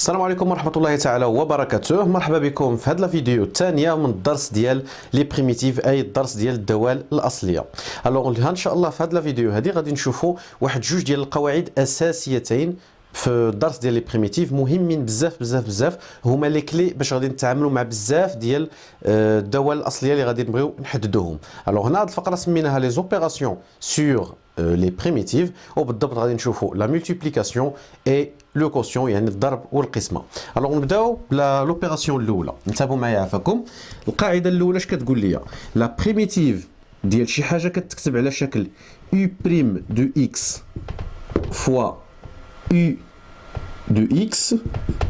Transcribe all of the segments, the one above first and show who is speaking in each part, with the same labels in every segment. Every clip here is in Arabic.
Speaker 1: السلام عليكم ورحمة الله تعالى وبركاته. مرحبا بكم في هذا الفيديو الثانية من الدرس ديال لي بريميتيف، أي الدرس ديال الدوال الأصلية. الوغ إن شاء الله في هذا الفيديو هذه غادي نشوفوا واحد جوج ديال القواعد أساسيتين في الدرس ديال لي بريميتيف، مهمين بزاف بزاف بزاف، هما لي كلي باش غادي نتعاملوا مع بزاف ديال الدوال الأصلية اللي غادي نبغيو نحددوهم. الوغ هنا هذه الفقرة سميناها لي زوبيراسيون سور لي بريميتيف، وبالضبط غادي نشوفوا لا مولتيبليكاسيون اي لو كوسيون، يعني الضرب والقسمه. الوغ نبداو بلا لوبيراسيون الاولى. انتبهوا معايا عافاكم. القاعده الاولى اش كتقول لي؟ لا بريميتيف ديال شي حاجه كتكتب على شكل u بريم دو x فوا u de x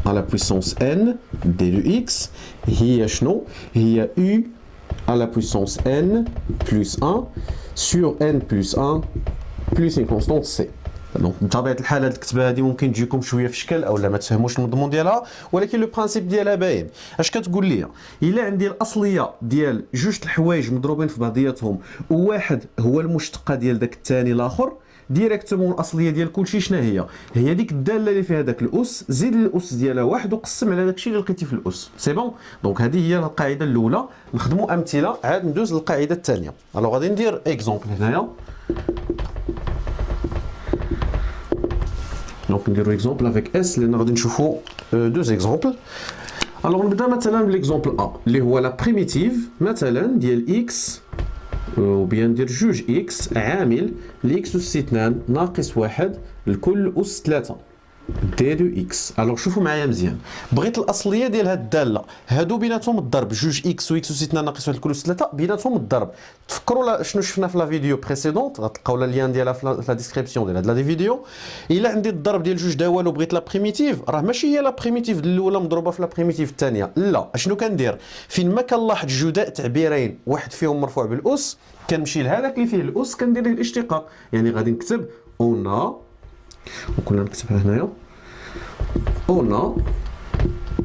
Speaker 1: à la puissance n d de x هي شنو؟ هي u à la puissance n plus 1 sur n plus 1 plus une constante c. دونك بطبيعه الحال هاد الكتابه هادي ممكن تجيكم شويه في شكل اولا ما تفهموش المضمون ديالها، ولكن لو برانسيپ ديالها باين. اش كتقول لي؟ الا عندي الاصليه ديال جوج الحوايج مضروبين في بعضياتهم وواحد هو المشتقه ديال داك الثاني الاخر، ديريكتومون الاصليه ديال كلشي شنو هي؟ هي ديك الداله اللي فيها داك الاس، زيد الاس ديالها واحد وقسم على داكشي اللي لقيتي في الاس. سي بون. دونك هذه هي القاعده الاولى. نخدموا امثله، عاد ندوز للقاعده الثانيه. الوغ غادي ندير اكزومبل هنايا. دونك نديرو اكزومبل افيك اس لان غادي نشوفو دوز اكزومبل. الوغ نبدا مثلا بالاكزومبل ا اللي هو لا بريميتيف مثلا ديال اكس، وبيان ندير جوج اكس عامل لاكس اس 2 ناقص واحد لكل اس 3 دي دو اكس. الوغ شوفوا معايا مزيان، بغيت الاصليه ديال هاد الداله هادو بيناتهم الضرب، جوج اكس و اكس اس 2 ناقص واحد لكل اس 3 بيناتهم الضرب. تفكروا شنو شفنا في لا فيديو بريسيدونت، غتلقاو اللين ديالها في لا ديسكريبسيون ديال هاد لا فيديو. الا عندي الضرب ديال جوج دوال وبغيت لا بريميتيف، راه ماشي هي لا بريميتيف الاولى مضروبه في لا بريميتيف الثانيه، لا. اشنو كندير؟ فين ما كنلاحظ جداء تعبيرين واحد فيهم مرفوع بالاس، كنمشي لهذاك اللي فيه الاس كندير ليه الاشتقاق. يعني غادي نكتب اون، وكنا نكتبها هنايا اون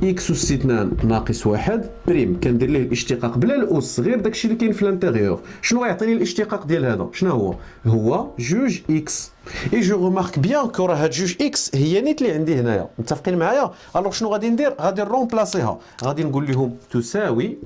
Speaker 1: اكس اس 2 ناقص واحد بريم، كندير ليه الاشتقاق بلا الاس، غير داكشي اللي كاين في الانتيريور. شنو يعطيني الاشتقاق ديال هذا؟ شنو هو؟ هو جوج اكس. اي جو ريمارك بيان كو راه هاد جوج اكس هي نيت اللي عندي هنايا، متفقين معايا؟ الوغ شنو غادي ندير؟ غادي نرومبلاسيها، غادي نقول لهم تساوي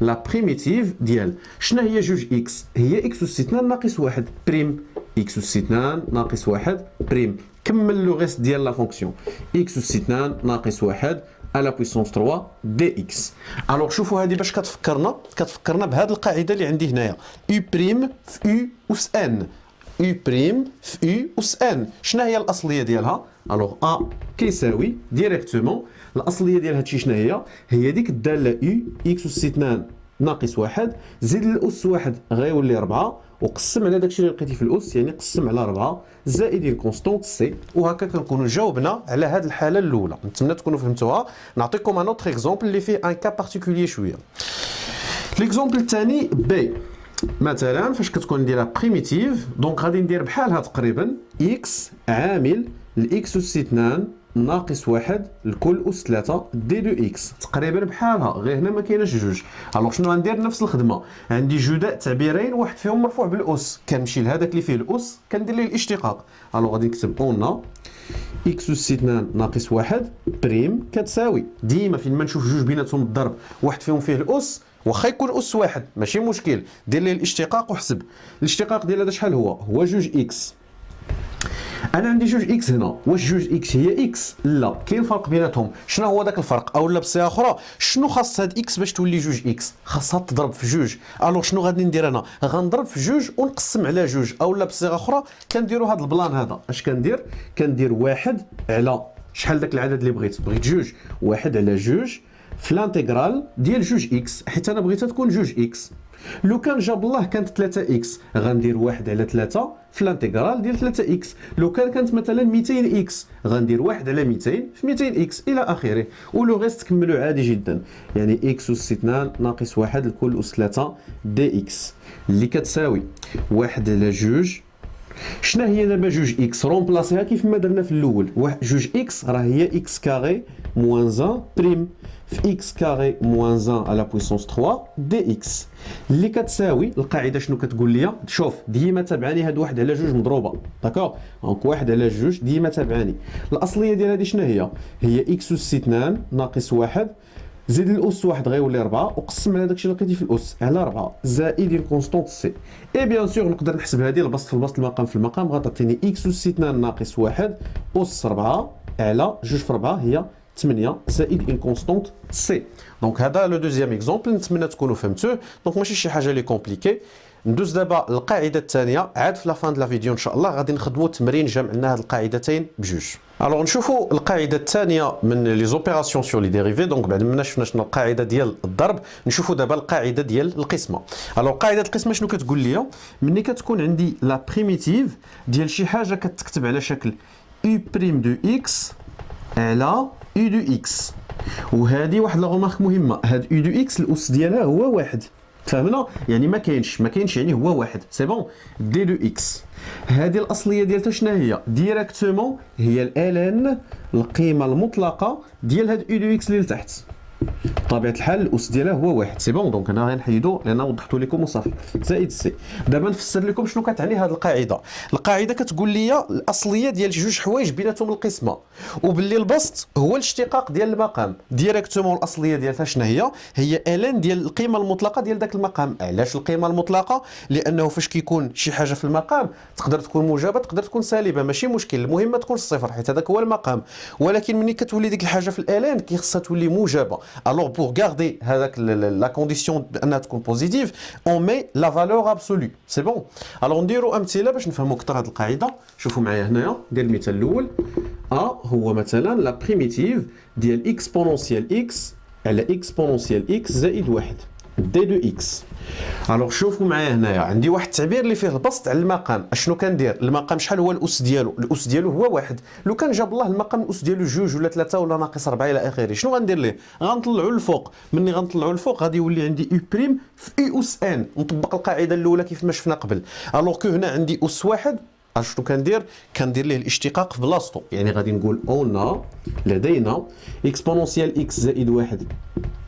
Speaker 1: لا بريميتيف ديال شنو هي جوج اكس؟ هي اكس اس 2 ناقص واحد بريم، اكس اس 2 ناقص واحد بريم. كمل لو ريست ديال لا فونكسيون، اكس اس 2 ناقص واحد على بويسونس 3 دي اكس. الوغ شوفوا هذه باش كتفكرنا بهذه القاعده اللي عندي هنايا، يو بريم في يو اس ان، يو بريم في يو اس ان. شنو هي الاصليه ديالها؟ الوغ ا كيساوي ديريكتومون الاصليه ديال هادشي شنو هي؟ هي ديك الداله يو اكس اس 2 ناقص واحد زيد الاس واحد غيولي 4 وقسم على داكشي اللي لقيتي في الاس، يعني قسم على 4 زائد الكونستونت سي. وهكا كنكونوا جاوبنا على هذه الحاله الاولى. نتمنى تكونوا فهمتوها. نعطيكم ان اوتر اكزومبل اللي فيه ان كا بارتيكولير شويه. ليكزومبل الثاني بي مثلا فاش كتكون نديرها بريميتيف، دونك غادي ندير بحالها تقريبا اكس عامل لاكس اس 2 ناقص واحد لكل اس 3 دي دو اكس، تقريبا بحالها، غير هنا ما كايناش جوج. الوغ شنو غندير؟ نفس الخدمه، عندي جداء تعبيرين واحد فيهم مرفوع بالاس، كنمشي لهذاك اللي فيه الاس كندير ليه الاشتقاق. الوغ غادي نكتب اون اكس اس 2 ناقص واحد بريم كتساوي، ديما فين ما نشوف جوج بيناتهم الضرب واحد فيهم فيه الاس، واخا يكون اس واحد ماشي مشكل، دير ليه الاشتقاق وحسب. الاشتقاق ديال هذا شحال هو؟ هو جوج اكس. انا عندي جوج اكس هنا، واش جوج اكس هي اكس؟ لا، كاين فرق بيناتهم. شنو هو داك الفرق؟ اولا بصيغه اخرى، شنو خاص هاد اكس باش تولي جوج اكس؟ خاصها تضرب في جوج. الوغ شنو غادي ندير انا؟ غنضرب في جوج ونقسم على جوج، اولا بصيغه اخرى كنديروا هاد البلان هذا. اش كندير؟ كندير واحد على شحال داك العدد اللي بغيت جوج، واحد على جوج في الانتيغرال ديال جوج اكس، حيت انا بغيتها تكون جوج اكس. لو كان جاب الله كانت 3 اكس، غندير واحد على 3 في الانتيغرال ديال 3 اكس. لو كانت مثلا 200 اكس، غندير واحد على 200 في 200 اكس الى اخره. ولو غيست تكملوا عادي جدا، يعني اكس اس 2 ناقص واحد لكل اس 3 دي اكس اللي كتساوي واحد على جوج شنا هي دابا جوج اكس؟ رومبلاسيها كيف ما درنا في الاول. جوج اكس راه هي اكس كاري موان 1 بريم في اكس كاري موان 1 على بويسونس 3 دي اكس اللي كتساوي القاعده شنو كتقول لي؟ شوف ديما تابعني هاد واحد على جوج مضروبه، داكوغ؟ دونك واحد على جوج ديما تابعني. الاصليه ديال هادي شنو هي؟ هي اكس اس 2 ناقص واحد زيد الاس واحد غيولي 4 وقسم على داكشي اللي لقيتي في الاس على 4 زائد اون كونستونت سي. اي بيان سور نقدر نحسب هذه البسط في البسط المقام في المقام، غتعطيني اكس اس 2 ناقص واحد اس 4 على جوج في 4 هي 8 زائد اون كونستونت سي. دونك هذا لو دوزيام اكزومبل، نتمنى تكونوا فهمتوه. دونك ماشي شي حاجه لي كومبليكي. ندوز دابا القاعده الثانيه، عاد في لا فان د لا فيديو ان شاء الله غادي نخدموا تمرين جمع لنا هاد القاعدتين بجوج. الوغ نشوفوا القاعده الثانيه من لي زوبيراسيون سور لي ديريفي. دونك بعد ما شفنا شنو القاعده ديال الضرب، نشوفوا دابا القاعده ديال القسمه. الوغ قاعده القسمه شنو كتقول لي؟ ملي كتكون عندي لا بريميتيف ديال شي حاجه كتكتب على شكل u بريم دو اكس على u دو اكس، وهذه واحد لا غومارك مهمه، هاد u دو اكس الاس ديالها هو واحد، فهمنا؟ يعني ما كاينش يعني هو واحد، سي بون. دي دو اكس هذه الاصليه ديالها شنو هي؟ ديريكتومون هي الان القيمه المطلقه ديال هاد او دو اكس اللي لتحت. بطبيعه الحال الاس ديالها هو واحد، سي بون. دونك انا غنحيدو لان وضحت لكم وصافي. زائد سي. دابا نفسر لكم شنو كتعني هذه القاعده. القاعده كتقول لي الاصليه ديال جوج حوايج بيناتهم القسمه، وباللي البسط هو الاشتقاق ديال المقام. ديريكتومون الاصليه ديالها شنو هي؟ هي الان ديال القيمه المطلقه ديال داك المقام. علاش القيمه المطلقه؟ لانه فاش كيكون شي حاجه في المقام تقدر تكون موجبه تقدر تكون سالبه، ماشي مشكل، المهم ما تكونش صفر حيت هذاك هو المقام. ولكن ملي كتولي ديك الحاجه في الالان كيخصها تولي موجبه. الوغ بور غاردي هذاك لا كونديسيون انها تكون بوزيتيف اون مي لا فالور ابسولو، سي بون. الوغ نديرو امثله باش نفهموا اكثر هذه القاعده. شوفوا معايا هنايا، ندير المثال الاول. هو مثلا لا بريميتيف ديال اكسبونونسيال اكس على اكسبونونسيال اكس زائد واحد دي دو اكس. الوغ شوفوا معايا هنايا عندي واحد التعبير اللي فيه البسط على المقام. اشنو كندير؟ المقام شحال هو الاس ديالو؟ الاس ديالو هو واحد. لو كان جاب الله المقام الاس ديالو جوج ولا ثلاثه ولا ناقص 4 الى اخره، شنو غندير ليه؟ غنطلعوا للفوق. مني غنطلعوا للفوق غادي يولي عندي او بريم في اي اس ان. نطبق القاعده الاولى كيف ما شفنا قبل. الوغ كو هنا عندي اس واحد، شنو كندير ليه الاشتقاق في بلاصتو. يعني غادي نقول اون لدينا اكسبونونسيال اكس زائد واحد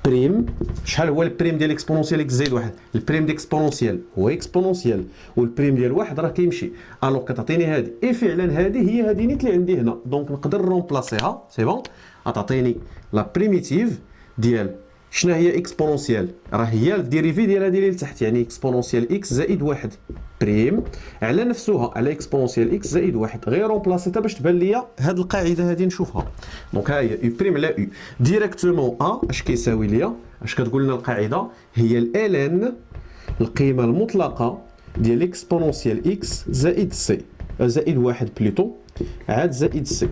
Speaker 1: بريم. شحال هو البريم ديال اكسبونونسيال اكس زائد واحد؟ البريم ديال اكسبونونسيال هو اكسبونونسيال، والبريم ديال واحد راه كيمشي. الوغ كتعطيني هذه، اي فعلا هذه هي هذه نيت اللي عندي هنا. دونك نقدر رومبلاسيها، سي بون. غتعطيني لا بريميتيف ديال شنو هي اكسبونونسيال؟ راه هي الديريفي ديال هذه اللي لتحت، يعني اكسبونونسيال اكس زائد واحد بريم على نفسها على اكسبونونسيال اكس زائد واحد. غير رومبلاسيتها باش تبان ليا هذه القاعده هذه نشوفها. دونك ها هي او بريم على او ديريكتومون اش كيساوي ليا؟ اش كتقول لنا القاعده؟ هي الان القيمه المطلقه ديال اكسبونونسيال اكس زائد سي زائد واحد بلوتو عاد زائد سي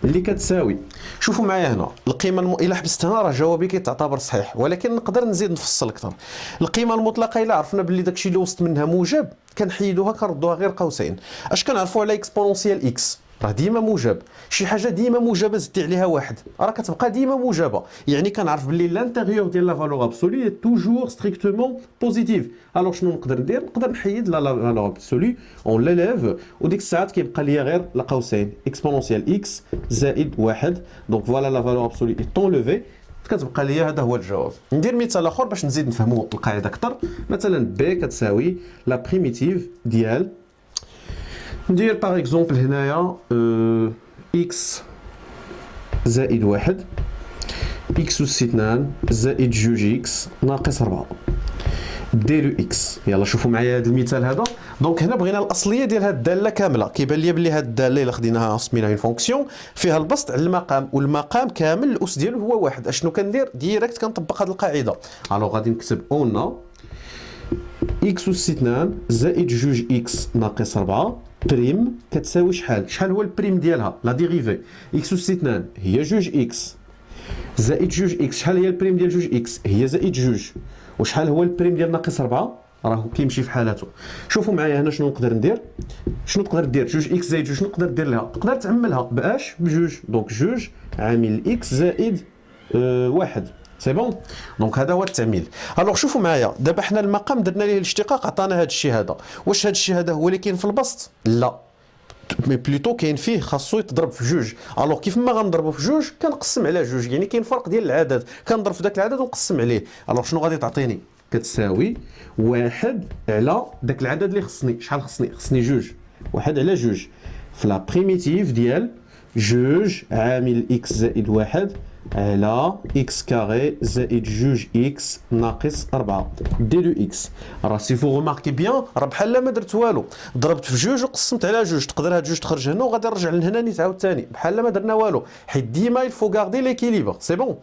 Speaker 1: اللي كتساوي. شوفوا معايا هنا القيمه الا حبست هنا راه جوابي كيتعتبر صحيح، ولكن نقدر نزيد نفصل اكثر. القيمه المطلقه الا عرفنا باللي داكشي اللي وسط منها موجب كنحيدوها كنردوها غير قوسين. اش كنعرفوا على اكسبونونسيال اكس؟ راه ديما موجب. شي حاجه ديما موجبه زدتي عليها واحد راه كتبقى ديما موجبه، يعني كنعرف باللي لانتيريور ديال لا فالور ابسولو توجور ستريكتومون بوزيتيف. الوغ شنو نقدر ندير؟ نقدر نحيد لا فالور ابسولو اون ليليف، وديك الساعات كيبقى ليا غير لا قوسين اكسبونونسيال اكس زائد واحد. دونك فوالا لا فالور ابسولو اي طونلوفي، كتبقى ليا هذا هو الجواب. ندير مثال اخر باش نزيد نفهموا القاعده اكثر. مثلا بي كتساوي لا بريميتيف ديال، ندير باغ اكزومبل هنايا اكس زائد واحد اكس اس 2 زائد جوج اكس ناقص 4 ديرو اكس. يلا شوفوا معايا هذا المثال هذا. دونك هنا بغينا الاصليه ديال هذه الداله كامله. كيبان لي بلي هذه الداله الا خديناها سميناها اون فونكسيون فيها البسط على المقام، والمقام كامل الاس ديالو هو واحد. اشنو كندير؟ ديريكت كنطبق هذه القاعده. الوغ غادي نكتب اون اكس اس 2 زائد جوج اكس ناقص 4 بريم كتساوي شحال؟ شحال هو البريم ديالها؟ لا ديريفي اكس اس 2 هي جوج اكس زائد جوج اكس. شحال هي البريم ديال جوج اكس؟ هي زائد جوج. وشحال هو البريم ديال ناقص 4؟ راه كيمشي في حالته. شوفوا معايا هنا شنو نقدر ندير. شنو تقدر دير؟ جوج اكس زائد جوج شنو تقدر دير لها؟ تقدر تعملها باش بجوج. دونك جوج عامل اكس زائد واحد سي بون. دونك هذا هو التعميل. الوغ شوفوا معايا دابا حنا المقام درنا ليه الاشتقاق عطانا هذا الشيء هذا. واش هذا الشيء هذا هو اللي كاين في البسط؟ لا، مي بلوتو كاين فيه خاصو يتضرب في جوج. الوغ كيف ما غنضربو في جوج كنقسم على جوج، يعني كاين فرق ديال العدد، كنضرب في ذاك العدد ونقسم عليه. الوغ شنو غادي تعطيني؟ كتساوي واحد على داك العدد اللي خصني. شحال خصني؟ خصني جوج. واحد على جوج في لا بريميتيف ديال جوج عامل اكس زائد واحد على اكس كاري زائد جوج اكس ناقص 4 دي دو اكس. راه سي فو غوماركي بيان راه بحال ما درت والو، ضربت في جوج وقسمت على جوج، تقدر هاد جوج تخرج هنا وغادي نرجع لهنا نيت عاوتاني بحال ما درنا والو، حيت ديما يلفو غاردي ليكيليبر. سي بون.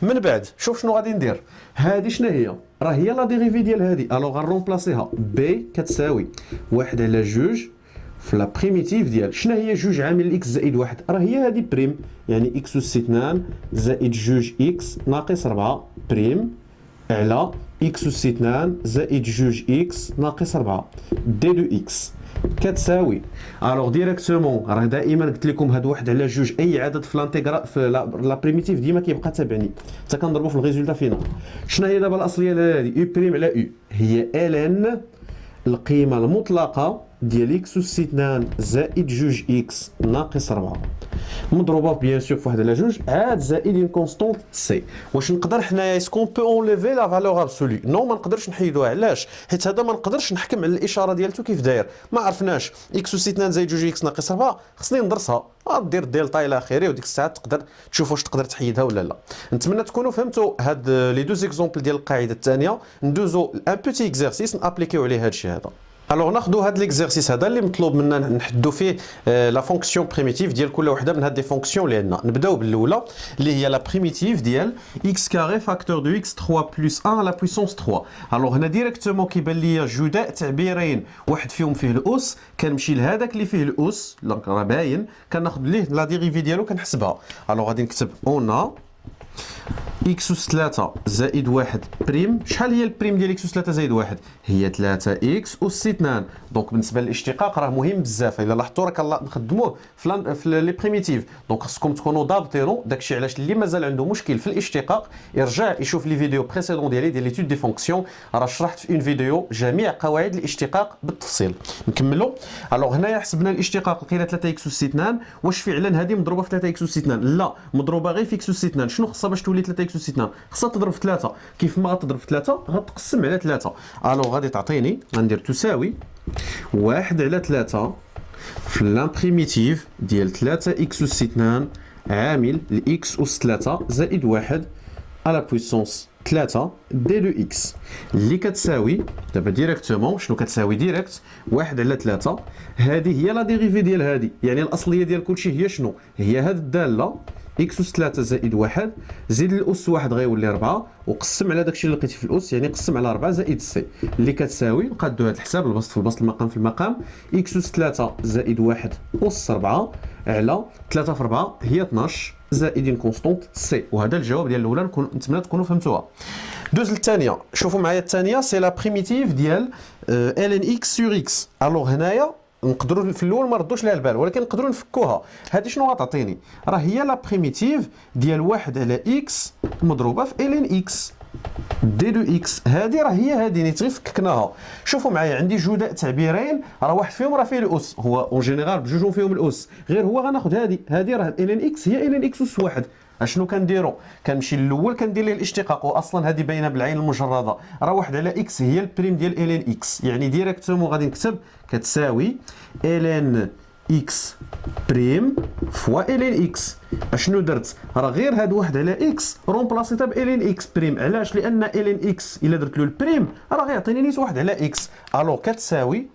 Speaker 1: من بعد شوف شنو غادي ندير. هادي شنو هي؟ راه هي لا ديريفي ديال هادي. الوغ غنرومبلاسيها بي كتساوي واحد على جوج في لا بريميتيف ديال شنو هي جوج عامل اكس زائد واحد، راه هي هذه بريم، يعني اكس اس 2 زائد جوج اكس ناقص 4 بريم على اكس اس 2 زائد جوج اكس ناقص 4 دي دو اكس كتساوي. الوغ ديريكتومون راه دائما قلت لكم هاد واحد على جوج اي عدد في لانتيغرا في لا بريميتيف ديما كيبقى تابعني حتى كنضربو في الريزولتا فينال. شنو هي دابا الاصليه هذه؟ يو بريم على يو هي ال ان القيمه المطلقه ديال اكس اس 2 زائد جوج اكس ناقص 4 مضروبه بيان سور في واحد على جوج عاد زائد اون كونستونت سي. واش نقدر حنايا اسكون بو اونليفي لا فالور ابسولو؟ نو ما نقدرش نحيدوها. علاش؟ حيت هذا ما نقدرش نحكم على الاشاره ديالته كيف داير، ما عرفناش اكس اس 2 زائد جوج اكس ناقص 4 خصني ندرسها، دير دلتا الى اخره، وديك الساعه تقدر تشوف واش تقدر تحيدها ولا لا. نتمنى تكونوا فهمتوا هاد لي دو زيكزامبل ديال القاعده الثانيه. ندوزو ان بوتي اكزرسيس نابليكيو عليه هاد الشيء هذا. الوغ ناخذوا هذا ليكزرسيس هذا اللي مطلوب منا نحدوا فيه لا فونكسيون بريميتيف ديال كل وحده من هاد لي فونكسيون اللي عندنا. نبداو بالاولى اللي هي لا بريميتيف ديال اكس كاري فاكتور دو اكس 3 بلس 1 على بويسونس 3. الوغ هنا ديريكتومون كيبان ليا جداء تعبيرين، واحد فيهم فيه الاس، كنمشي لهذاك اللي فيه الاس دونك راه باين، كناخذ ليه لا ديريفي ديالو كنحسبها. الوغ غادي نكتب اون اكس اس 3 زائد 1 بريم. شحال هي البريم ديال اكس اس 3 زائد 1؟ هي 3 اكس اس 2. دونك بالنسبه للاشتقاق راه مهم بزاف، الا لاحظتوا راه كنخدموه في لي بريميتيف. دونك خصكم تكونوا ضابطينو. داكشي علاش اللي مازال عنده مشكل في الاشتقاق يرجع يشوف لي فيديو بريسيدون ديالي ديال ليتود دي فونكسيون، راه شرحت في اون فيديو جميع قواعد الاشتقاق بالتفصيل. نكملوا. الوغ هنايا حسبنا الاشتقاق لقينا 3 اكس اس 2. واش فعلا هذه مضروبه في 3 اكس اس 2؟ لا، مضروبه غير في اكس اس 2. شنو خصها باش تولي 3 اكس اس 2؟ خصها تضرب في 3. كيف ما غتضرب في 3 غتقسم على 3. الوغ غادي تعطيني غندير تساوي 1 على 3 في لامبريميتيف ديال 3 اكس اس 2 عامل الاكس اس 3 زائد 1 على بويسونس 3 دي دو اكس اللي كتساوي دابا ديريكتومون شنو كتساوي ديريكت 1 على 3. هذه هي لا ديريفي ديال هذه، يعني الاصليه ديال كلشي هي شنو؟ هي هذه الداله اكس اس 3 زائد 1 زيد الاس 1 غيولي 4 وقسم على داكشي اللي لقيتي في الاس، يعني قسم على 4 زائد سي اللي كتساوي نقادو هذا الحساب البسط في البسط المقام في المقام اكس اس 3 زائد 1 اس 4 على 3 في 4 هي 12 زائد اون كونستونت سي. وهذا الجواب ديال الاولى، نتمنى تكونوا فهمتوها. دوز الثانيه. شوفوا معايا الثانيه سي لا بريميتيف ديال ال ان اكس سور اكس. الوغ هنايا نقدروا في الاول ما ردوش لها البال، ولكن نقدروا نفكوها. هذه شنو غتعطيني؟ راه هي لا بريميتيف ديال 1 على اكس مضروبه في ال ان اكس دي دو اكس. هذه راه هي هذه نيت غير فككناها. شوفوا معايا عندي جداء تعبيرين، راه واحد فيهم راه فيه الاس، هو اون جينيرال بجوجهم فيهم الاس، غير هو غناخذ هذه راه ال ان اكس هي ال ان اكس اس 1. اشنو كنديروا؟ كنمشي للاول كندير ليه الاشتقاق، واصلا هذه باينه بالعين المجرده، راه 1 على اكس هي البريم ديال ال ان اكس، يعني ديريكتومون غادي نكتب كتساوي ال ان اكس بريم فوا ال ان اكس. اشنو درت؟ راه غير هاد 1 على اكس رومبلاسيتها ب ال ان اكس بريم. علاش؟ لان ال ان اكس الا درت له البريم راه غيعطيني نيت 1 على اكس. الو كتساوي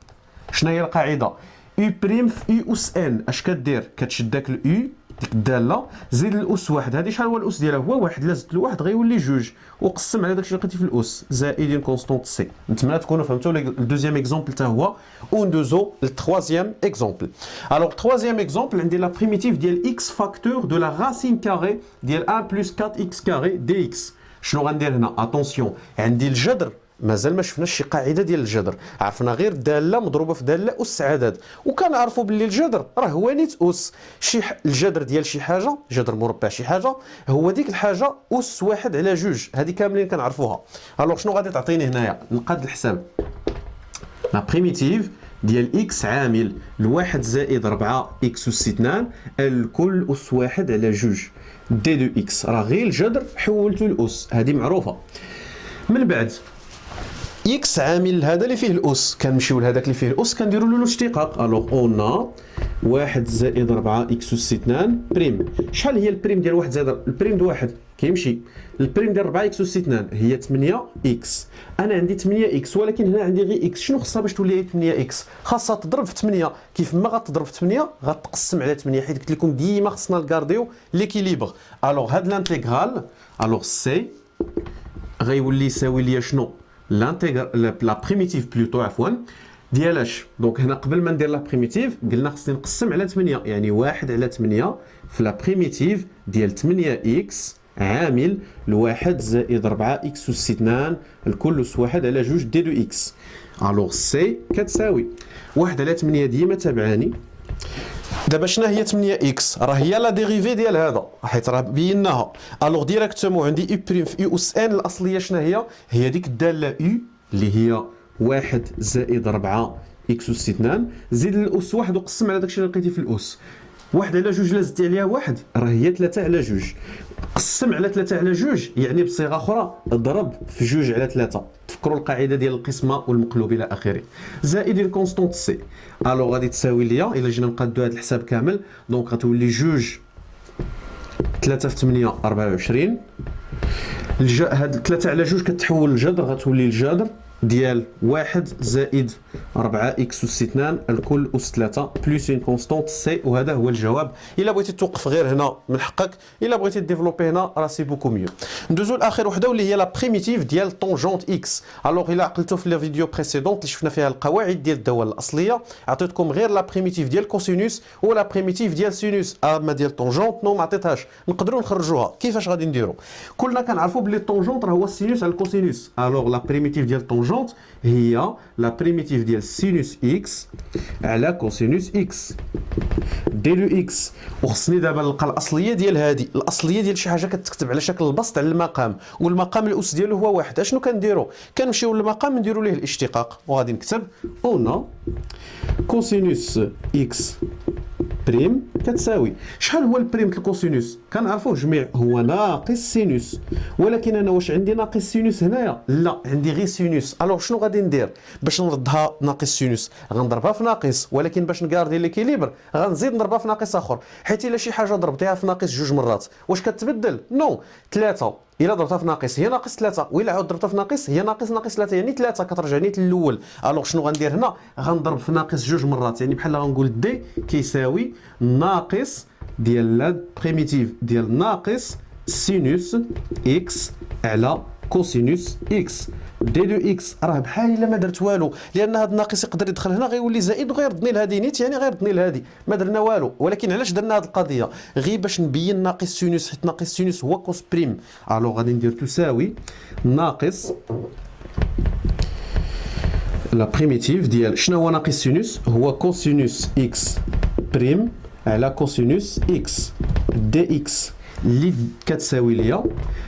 Speaker 1: شنو هي القاعده؟ يو بريم في يو اس ان. اش كدير؟ كتشد داك اليو ديك الداله زيد الاس 1. هذه شحال هو الاس ديالها؟ هو 1. لا زدت له 1 غيولي 2 وقسم على داكشي اللي لقيتي في الاس زائد اون كونستونت سي. نتمنى تكونوا فهمتوا. الدوزيام اكزومبل حتى هو وندوزو للتروازيام اكزومبل. الوغ التروازيام اكزومبل عندي لا بريميتيف ديال اكس فاكتور دو لا راسين كاري ديال 1 بلس 4 اكس كاري دي اكس. شنو غندير هنا؟ اتونسيون، عندي الجذر مازال ما شفناش شي قاعده ديال الجذر، عرفنا غير داله مضروبه في داله اس عدد، وكنعرفوا باللي الجذر راه هو نيت اس الجذر ديال شي حاجه، جذر مربع شي حاجه هو ديك الحاجه اس واحد على جوج، هذه كاملين كنعرفوها. الوغ شنو غادي تعطيني هنايا؟ نقاد الحساب لا بريميتيف ديال اكس عامل لواحد زائد 4 اكس اس 2 الكل اس واحد على جوج دي دو اكس، راه غير الجذر حولته لاس، هذه معروفه. من بعد اكس عامل هذا اللي فيه الاس، كنمشيو لهذاك اللي فيه الاس كنديروا له الاشتقاق. الوغ اون واحد زائد 4 اكس اس 2 بريم. شحال هي البريم ديال واحد زائد البريم ديال واحد كيمشي، البريم ديال 4 اكس اس 2 هي 8 اكس، انا عندي 8 اكس ولكن هنا عندي غير اكس، شنو خصها باش تولي 8 اكس؟ خاصها تضرب في 8، كيف ما غتضرب في 8 غتقسم على 8، حيت قلت لكم ديما خصنا نكارديو ليكيليبر. الوغ هاد لانتيغرال الوغ سي غيولي يساوي ليا شنو؟ لانتيغرال لا بريميتيف بلوتو عفوا ديالاش. دونك هنا قبل ما ندير لا بريميتيف قلنا خصني نقسم على 8، يعني 1 على 8 في لا بريميتيف ديال 8 اكس عامل لواحد زائد 4 اكس اس 2 الكل اس واحد على جوج دي دو اكس. الوغ سي كتساوي 1 على 8 ديما تابعاني. دابا شنو هي 8 اكس؟ راه هي لا ديريفي ديال هذا حيت راه بيناها. الوغ ديريكتومون عندي يو بريم في يو اس ان الاصليه شنو هي؟ هي ديك الداله يو اللي هي 1 زائد 4 اكس اس 2 زيد الاس واحد وقسم على داكشي اللي لقيتي في الاس. 1 على جوج لازدتي عليها 1 راه هي 3 على جوج، قسم على 3 على جوج يعني بصيغه اخرى ضرب في جوج على 3. تفكروا القاعده ديال القسمه والمقلوب الى اخره. زائد الكونستونت سي. الوغ غادي تساوي ليا الا جينا نقادو هذا الحساب كامل، دونك غتولي جوج 3 في 8 24. هاد 3 على جوج كتحول للجذر، غتولي الجذر ديال 1 زائد 4 اكس اس 2 الكل اس 3 بلس اون كونستونت سي، وهذا هو الجواب. الا بغيتي توقف غير هنا من حقك، الا بغيتي ديفلوبي هنا راه سي بوكو ميو. ندوزو لاخر وحده واللي هي لا بريميتيف ديال طونجونت اكس. الوغ الا عقلتو في الفيديو بريسيدونت اللي شفنا فيها القواعد ديال الدوال الاصليه عطيتكم غير لا بريميتيف ديال كوسينوس ولا بريميتيف ديال سينوس، اما ديال طونجونت نو ما عطيتهاش. نقدروا نخرجوها. كيفاش غادي نديرو؟ كلنا كنعرفوا بلي الطونجونت راه هو السينوس على الكوسينوس. الوغ لا بريميتيف ديال طونجونت هي لا بريميتيف ديال سينوس اكس على كوسينوس اكس دي دو اكس. وخصني دابا نلقى الاصليه ديال هذه، الاصليه ديال شي حاجه كتكتب على شكل البسط على المقام، والمقام الاس ديالو هو واحد. اشنو كنديرو؟ كنمشيو للمقام نديرو ليه الاشتقاق، وغادي نكتب اون كوسينوس اكس بريم كتساوي شحال هو البريم ديال الكوسينوس؟ كنعرفوه جميع هو ناقص سينوس، ولكن انا واش عندي ناقص سينوس هنايا؟ لا، عندي غير سينوس. الوغ شنو غادي ندير باش نردها ناقص سينوس؟ غنضربها في ناقص، ولكن باش نكاردي ليكيليبر غنزيد نضربها في ناقص اخر، حيت الا شي حاجه ضربتيها في ناقص جوج مرات واش كتبدل؟ نو. 3 الا ضربتها في ناقص هي ناقص 3، والا عاود ضربتها في ناقص هي ناقص 3، يعني 3 كترجعني للاول. الوغ شنو غندير هنا؟ غنضرب في ناقص جوج مرات، يعني بحال غنقول دي كيساوي ناقص ديال لا بريميتيف ديال ناقص سينوس اكس على كوسينوس اكس دي دو اكس. راه بحال الا ما درت والو، لان هذا الناقص يقدر يدخل هنا غيولي زائد وغيردني لهذه نيت، يعني غيردني لهذه، ما درنا والو. ولكن علاش درنا هذه القضيه؟ غير باش نبين ناقص سينوس، حيت ناقص سينوس هو كوس بريم. الوغ غادي ندير تساوي ناقص لا بريميتيف ديال شنو هو ناقص سينوس؟ هو كوسينوس اكس بريم على كوسينوس اكس دي اكس اللي كتساوي ليا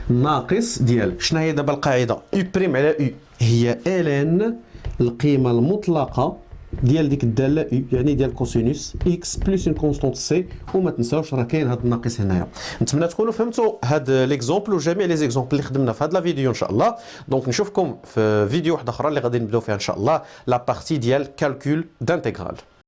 Speaker 1: ناقص ديال شنو هي دابا القاعده؟ يو بريم على يو هي الان القيمه المطلقه ديال ديك الداله يو، يعني ديال كوسينوس اكس بلس اون كونستونت سي. وما تنساوش راه كاين هذا الناقص هنايا. نتمنى تكونوا فهمتوا هذا ليكزومبل وجميع لي زيكزومبل اللي خدمنا في هذا لا فيديو ان شاء الله. دونك نشوفكم في فيديو واحده اخرى اللي غادي نبداو فيها ان شاء الله لا بارتي ديال كالكول دانتيغرال.